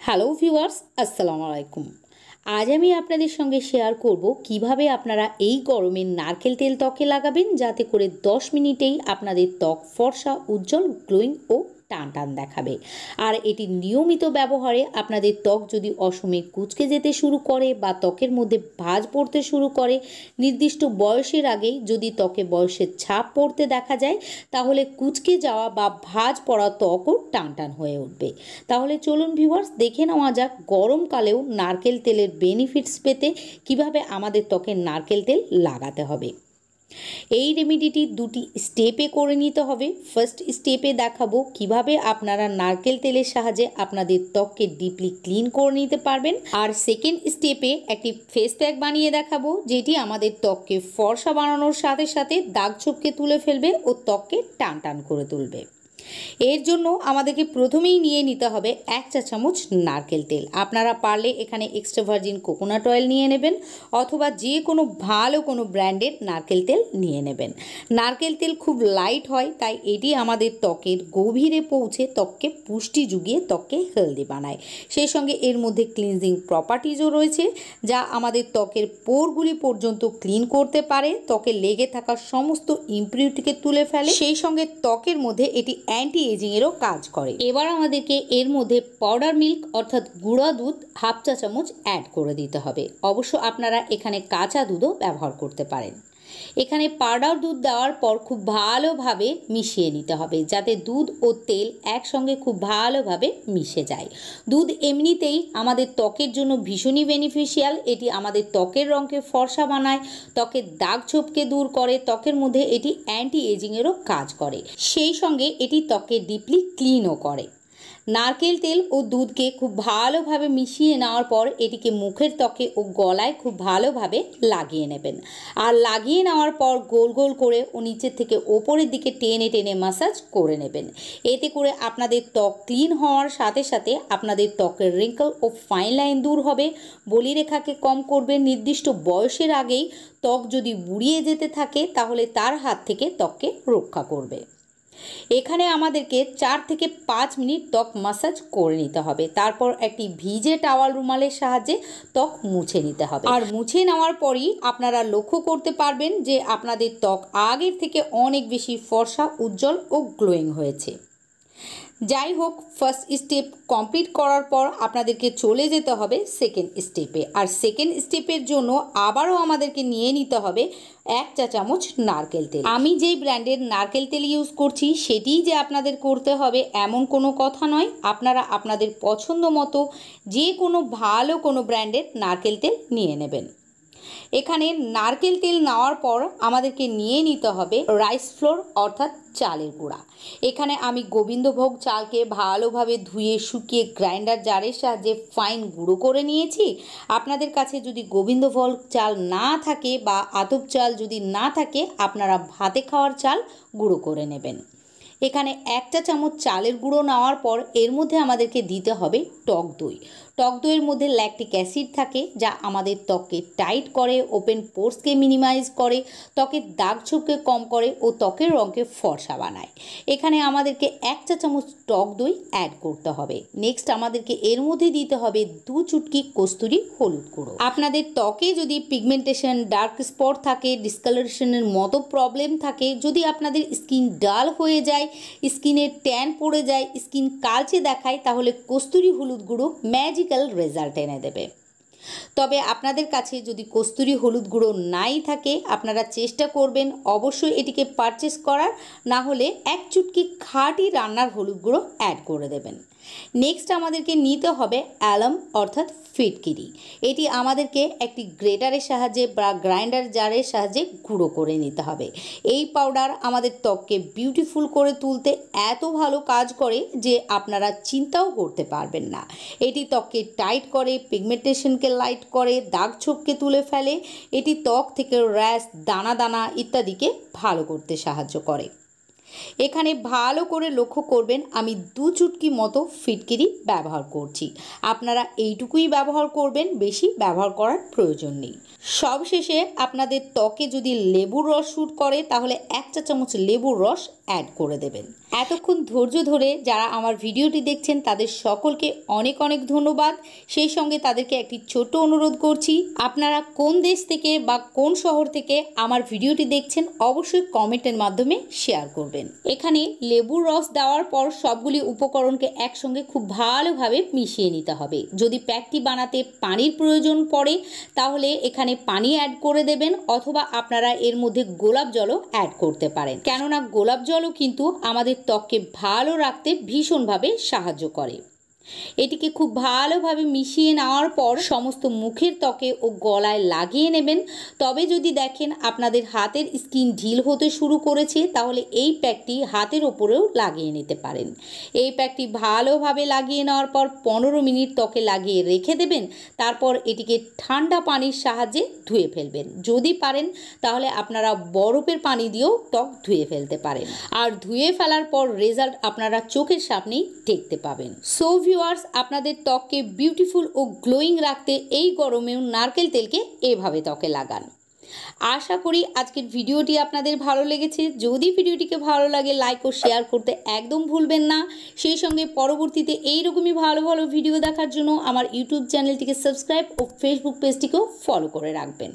Hello viewers, আসসালামু আলাইকুম। আজ আমি আপনাদের সঙ্গে শেয়ার করব কিভাবে আপনারা এই গরমে নারকেল তেল ত্বকে লাগাবেন যাতে করে 10 মিনিটেই আপনাদের ত্বক ফর্সা, উজ্জ্বল, গ্লোয়িং ও টান টান দেখাবে। আর এটি নিয়মিত ব্যবহারে আপনাদের ত্বক যদি অসময়ে কুঁচকে যেতে শুরু করে বা ত্বকের মধ্যে ভাঁজ পড়তে শুরু করে, নির্দিষ্ট বয়সের আগেই যদি ত্বকে বয়সের ছাপ পড়তে দেখা যায়, তাহলে কুঁচকে যাওয়া বা ভাঁজ পড়া ত্বকও টান টান হয়ে উঠবে। তাহলে চলুন ভিউয়ার্স, দেখে নেওয়া যাক গরমকালেও নারকেল তেলের বেনিফিটস পেতে কিভাবে আমাদের ত্বকে নারকেল তেল লাগাতে হবে। এই রেমেডিটি দুটি স্টেপে করে নিতে হবে। ফার্স্ট স্টেপে দেখাবো কিভাবে আপনারা নারকেল তেলের সাহায্যে আপনাদের ত্বককে ডিপলি ক্লিন করে নিতে পারবেন, আর সেকেন্ড স্টেপে একটি ফেস প্যাক বানিয়ে দেখাবো যেটি আমাদের ত্বককে ফর্সা বানানোর সাথে সাথে দাগ ছোপকে তুলে ফেলবে ও ত্বককে টান টান করে তুলবে। এর জন্য আমাদেরকে প্রথমেই নিয়ে নিতে হবে 1 চা চামচ নারকেল তেল। আপনারা পারলে এখানে এক্সট্রা ভার্জিন কোকোনাট অয়েল নিয়ে নেবেন অথবা যে কোনো ভালো কোনো ব্র্যান্ডের নারকেল তেল নিয়ে নেবেন। নারকেল তেল খুব লাইট হয়, তাই এটি আমাদের ত্বকের গভীরে পৌঁছে ত্বককে পুষ্টি জুগিয়ে ত্বককে হেলদি বানায়। সেই সঙ্গে এর মধ্যে ক্লিনজিং প্রপার্টিজও রয়েছে যা আমাদের ত্বকের পোরগুলি পর্যন্ত ক্লিন করতে পারে, ত্বকে লেগে থাকা সমস্ত ইমপিউরিটিকে তুলে ফেলে। সেই সঙ্গে ত্বকের মধ্যে এটি অ্যান্টি এজিংয়েরও কাজ করে। এবার আমাদেরকে এর মধ্যে পাউডার মিল্ক অর্থাৎ গুঁড়া দুধ 1/2 চা চামচ অ্যাড করে দিতে হবে। অবশ্য আপনারা এখানে কাঁচা দুধও ব্যবহার করতে পারেন। এখানে পাউডার দুধ দেওয়ার পর খুব ভালোভাবে মিশিয়ে নিতে হবে যাতে দুধ ও তেল একসঙ্গে খুব ভালোভাবে মিশে যায়। দুধ এমনিতেই আমাদের ত্বকের জন্য ভীষণই বেনিফিশিয়াল। এটি আমাদের ত্বকের রঙকে ফর্সা বানায়, ত্বকের দাগ ছোপকে দূর করে, ত্বকের মধ্যে এটি অ্যান্টি এজিংয়েরও কাজ করে। সেই সঙ্গে এটি ত্বকে ডিপলি ক্লিনও করে। নারকেল তেল ও দুধকে খুব ভালোভাবে মিশিয়ে নেওয়ার পর এটিকে মুখের ত্বকে ও গলায় খুব ভালোভাবে লাগিয়ে নেবেন। আর লাগিয়ে নেওয়ার পর গোল গোল করে ও নিচের থেকে ওপরের দিকে টেনে টেনে ম্যাসাজ করে নেবেন। এতে করে আপনাদের ত্বক ক্লিন হওয়ার সাথে সাথে আপনাদের ত্বকের রিঙ্কল ও ফাইন লাইন দূর হবে, বলিরেখাকে কম করবে। নির্দিষ্ট বয়সের আগেই ত্বক যদি বুড়িয়ে যেতে থাকে তাহলে তার হাত থেকে ত্বককে রক্ষা করবে। এখানে আমাদেরকে 4 থেকে 5 মিনিট ত্বক ম্যাসাজ করে নিতে হবে। তারপর একটি ভিজে টাওয়াল রুমালের সাহায্যে ত্বক মুছে নিতে হবে। আর মুছে নেওয়ার পরই আপনারা লক্ষ্য করতে পারবেন যে আপনাদের ত্বক আগের থেকে অনেক বেশি ফর্সা, উজ্জ্বল ও গ্লোয়িং হয়েছে। যাই হোক, ফার্স্ট স্টেপ কমপ্লিট করার পর আপনাদেরকে চলে যেতে হবে সেকেন্ড স্টেপে। আর সেকেন্ড স্টেপের জন্য আবারও আমাদেরকে নিয়ে নিতে হবে 1 চা চামচ নারকেল তেল। আমি যেই ব্র্যান্ডের নারকেল তেল ইউজ করছি সেটিই যে আপনাদের করতে হবে এমন কোনো কথা নয়। আপনারা আপনাদের পছন্দ মতো যে কোনো ভালো কোনো ব্র্যান্ডের নারকেল তেল নিয়ে নেবেন। এখানে নারকেল তেল নেওয়ার পর আমাদেরকে নিয়ে নিতে হবে রাইস ফ্লোর অর্থাৎ চালের গুঁড়া। এখানে আমি গোবিন্দভোগ চালকে ভালোভাবে ধুয়ে শুকিয়ে গ্রাইন্ডার জারের সাহায্যে ফাইন গুঁড়ো করে নিয়েছি। আপনাদের কাছে যদি গোবিন্দভোগ চাল না থাকে বা আতপ চাল যদি না থাকে, আপনারা ভাতে খাওয়ার চাল গুঁড়ো করে নেবেন। এখানে 1 চা চামচ চালের গুঁড়ো নেওয়ার পর এর মধ্যে আমাদেরকে দিতে হবে টক দই। টক দইয়ের মধ্যে ল্যাকটিক অ্যাসিড থাকে যা আমাদের ত্বককে টাইট করে, ওপেন পোর্সকে মিনিমাইজ করে, ত্বকের দাগ ছোপকে কম করে ও ত্বকের রঙকে ফর্সা বানায়। এখানে আমাদেরকে 1 চা চামচ টক দই অ্যাড করতে হবে। নেক্সট আমাদেরকে এর মধ্যে দিতে হবে 2 চুটকি কস্তুরি হলুদ গুঁড়ো। আপনাদের ত্বকে যদি পিগমেন্টেশন, ডার্ক স্পট থাকে, ডিসকালারেশনের মতো প্রবলেম থাকে, যদি আপনাদের স্কিন ডাল হয়ে যায়, স্কিনের ট্যান পড়ে যায়, স্কিন কালচে দেখায়, তাহলে কস্তুরি হলুদ গুঁড়ো ম্যাজিক্যাল রেজাল্ট এনে দেবে। তবে আপনাদের কাছে যদি কস্তুরি হলুদ গুঁড়ো নাই থাকে, আপনারা চেষ্টা করবেন অবশ্যই এটিকে পারচেস করার, না হলে 1 চুটকি খাঁটি রান্নার হলুদ গুঁড়ো অ্যাড করে দেবেন। নেক্সট আমাদেরকে নিতে হবে অ্যালম অর্থাৎ ফিটকিরি। এটি আমাদেরকে একটি গ্রেটারের সাহায্যে বা গ্রাইন্ডার জারের সাহায্যে গুঁড়ো করে নিতে হবে। এই পাউডার আমাদের ত্বককে বিউটিফুল করে তুলতে এত ভালো কাজ করে যে আপনারা চিন্তাও করতে পারবেন না। এটি ত্বককে টাইট করে, পিগমেন্টেশনকে লাইট করে, দাগ ছোপকে তুলে ফেলে। এটি ত্বক থেকে র্যাশ, দানা দানা ইত্যাদিকে ভালো করতে সাহায্য করে। এখানে ভালো করে লক্ষ্য করবেন আমি 2 চুটকি মতো ফিটকিরি ব্যবহার করছি। আপনারা এইটুকুই ব্যবহার করবেন, বেশি ব্যবহার করার প্রয়োজন নেই। সবশেষে আপনাদের ত্বকে যদি লেবুর রস শ্যুট করে তাহলে 1 চা চামচ লেবুর রস অ্যাড করে দেবেন। এতক্ষণ ধৈর্য ধরে যারা আমার ভিডিওটি দেখছেন তাদের সকলকে অনেক অনেক ধন্যবাদ। সেই সঙ্গে তাদেরকে একটি ছোট্ট অনুরোধ করছি, আপনারা কোন দেশ থেকে বা কোন শহর থেকে আমার ভিডিওটি দেখছেন অবশ্যই কমেন্টের মাধ্যমে শেয়ার করবেন। এখানে লেবুর রস দেওয়ার পর সবগুলি উপকরণকে একসঙ্গে খুব ভালোভাবে মিশিয়ে নিতে হবে। যদি প্যাকটি বানাতে পানির প্রয়োজন পড়ে তাহলে এখানে পানি অ্যাড করে দেবেন, অথবা আপনারা এর মধ্যে গোলাপ জলও অ্যাড করতে পারেন, কেননা গোলাপ জলও কিন্তু আমাদের ত্বককে ভালো রাখতে ভীষণভাবে সাহায্য করে। এটিকে খুব ভালোভাবে মিশিয়ে নেওয়ার পর সমস্ত মুখের ত্বকে ও গলায় লাগিয়ে নেবেন। তবে যদি দেখেন আপনাদের হাতের স্কিন ঢিল হতে শুরু করেছে তাহলে এই প্যাকটি হাতের ওপরেও লাগিয়ে নিতে পারেন। এই প্যাকটি ভালোভাবে লাগিয়ে নেওয়ার পর 15 মিনিট ত্বকে লাগিয়ে রেখে দেবেন। তারপর এটিকে ঠান্ডা পানির সাহায্যে ধুয়ে ফেলবেন। যদি পারেন তাহলে আপনারা বরফের পানি দিয়েও ত্বক ধুয়ে ফেলতে পারেন, আর ধুয়ে ফেলার পর রেজাল্ট আপনারা চোখের সামনেই দেখতে পাবেন। সো ভিউয়ার্স, আপনাদের ত্বককে বিউটিফুল ও গ্লোয়িং রাখতে এই গরমেও নারকেল তেলকে এভাবে ত্বকে লাগান। আশা করি আজকের ভিডিওটি আপনাদের ভালো লেগেছে। যদি ভিডিওটিকে ভালো লাগে লাইক ও শেয়ার করতে একদম ভুলবেন না। সেই সঙ্গে পরবর্তীতে এইরকমই ভালো ভালো ভিডিও দেখার জন্য আমার ইউটিউব চ্যানেলটিকে সাবস্ক্রাইব ও ফেসবুক পেজটিকেও ফলো করে রাখবেন।